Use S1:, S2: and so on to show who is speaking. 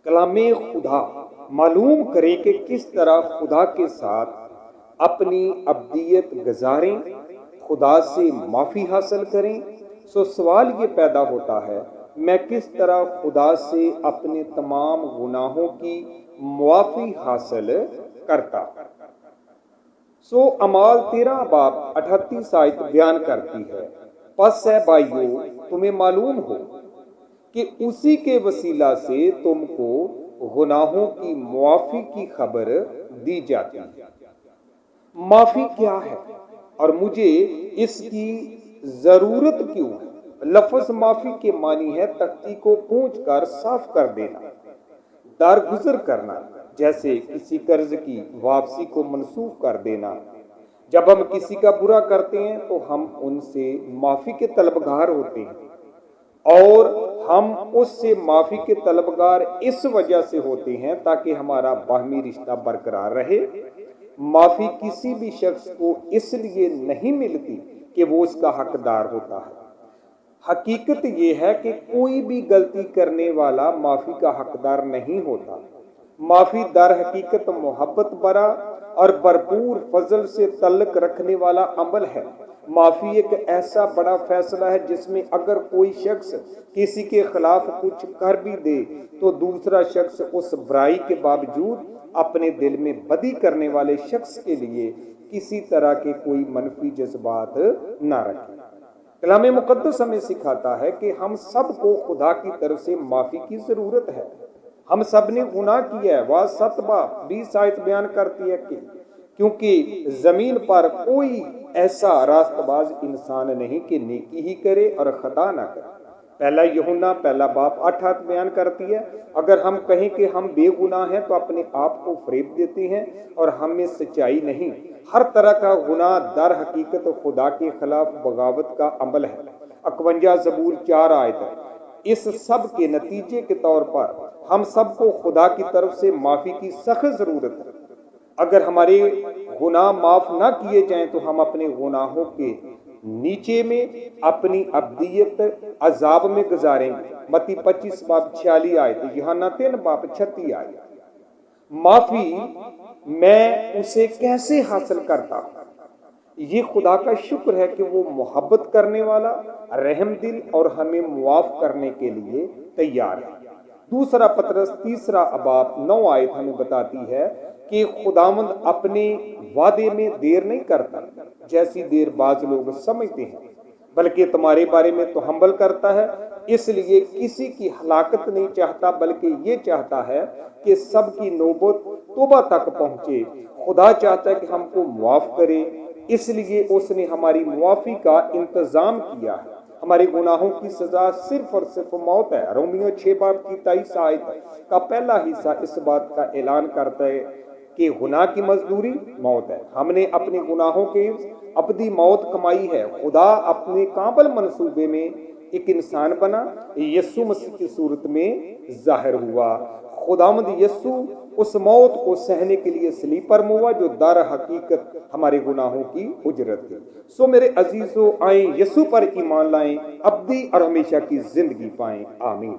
S1: کلام خدا معلوم کریں کہ کس طرح خدا کے ساتھ اپنی ابدیت گزاریں، خدا سے معافی حاصل کریں۔ سو سوال یہ پیدا ہوتا ہے، میں کس طرح خدا سے اپنے تمام گناہوں کی معافی حاصل کرتا؟ سو اعمال 13 باب 38 آیت بیان کرتی ہے، پس ہے بھائیو تمہیں معلوم ہو کہ اسی کے وسیلہ سے تم کو گناہوں کی معافی کی خبر دی جاتی ہے۔ معافی کیا ہے اور مجھے اس کی ضرورت کیوں ہے؟ لفظ معافی کے معنی ہے تختی کو پونچھ کر صاف کر دینا، درگزر کرنا، جیسے کسی قرض کی واپسی کو منسوخ کر دینا۔ جب ہم کسی کا برا کرتے ہیں تو ہم ان سے معافی کے طلبگار ہوتے ہیں، اور ہم اس سے معافی کے طلبگار اس وجہ سے ہوتے ہیں تاکہ ہمارا باہمی رشتہ برقرار رہے۔ معافی کسی بھی شخص کو اس لیے نہیں ملتی کہ وہ اس کا حقدار ہوتا ہے۔ حقیقت یہ ہے کہ کوئی بھی غلطی کرنے والا معافی کا حقدار نہیں ہوتا۔ معافی در حقیقت محبت برا اور بھرپور فضل سے تعلق رکھنے والا عمل ہے۔ معافی ایک ایسا بڑا فیصلہ ہے جس میں اگر کوئی شخص کسی کے خلاف کچھ کر بھی دے تو دوسرا شخص اس برائی کے باوجود اپنے دل میں بدی کرنے والے شخص کے لیے کسی طرح کے کوئی منفی جذبات نہ رکھے۔ کلام مقدس ہمیں سکھاتا ہے کہ ہم سب کو خدا کی طرف سے معافی کی ضرورت ہے۔ ہم سب نے گناہ کیا ہے۔ واہ 7 باب 20 آیت بیان کرتی ہے کہ کیونکہ زمین پر کوئی ایسا راست باز انسان نہیں کہ نیکی ہی کرے اور خطا نہ کرے۔ پہلا یوحنا 1 باب 8 آیت بیان کرتی ہے، اگر ہم کہیں کہ ہم بے گناہ ہیں تو اپنے آپ کو فریب دیتے ہیں اور ہم میں سچائی نہیں۔ ہر طرح کا گناہ در حقیقت خدا کے خلاف بغاوت کا عمل ہے۔ 51 زبور 4 آیت ہے۔ اس سب کے نتیجے کے طور پر ہم سب کو خدا کی طرف سے معافی کی سخت ضرورت ہے۔ اگر ہمارے گناہ معاف نہ کیے جائیں تو ہم اپنے گناہوں کے نیچے میں اپنی ابدیت عذاب میں گزاریں گے۔ متی 25 باب 46 آیت، یوحنا 3 باب 36 آیت۔ معافی میں اسے کیسے حاصل کرتا ہوں؟ یہ خدا کا شکر ہے کہ وہ محبت کرنے والا، رحم دل اور ہمیں معاف کرنے کے لیے تیار ہے۔ دوسرا پطرس 3 باب 9 آیت ہمیں بتاتی ہے کہ خداوند اپنے وعدے میں دیر نہیں کرتا جیسی دیر بعض لوگ سمجھتے ہیں، بلکہ تمہارے بارے میں تو حمل کرتا ہے، اس لیے کسی کی ہلاکت نہیں چاہتا بلکہ یہ چاہتا ہے کہ سب کی نوبت توبہ تک پہنچے۔ خدا چاہتا ہے کہ ہم کو معاف کرے، اس لیے اس نے ہماری معافی کا انتظام کیا ہے۔ ہمارے گناہوں کی سزا صرف اور صرف موت ہے۔ رومیو 6 باب کی 23 آیت کا پہلا حصہ اس بات کا اعلان کرتا ہے کہ گناہ کی مزدوری موت ہے۔ ہم نے اپنے گناہوں کے ابدی موت کمائی ہے۔ خدا اپنے کامل منصوبے میں ایک انسان بنا، یسوع مسیح کی صورت میں ظاہر ہوا۔ خداوند یسوع اس موت کو سہنے کے لیے صلیب پر ہوا جو در حقیقت ہمارے گناہوں کی اجرت تھی۔ سو میرے عزیزو، آئیں یسوع پر ایمان لائیں، ابدی اور ہمیشہ کی زندگی پائیں۔ آمین۔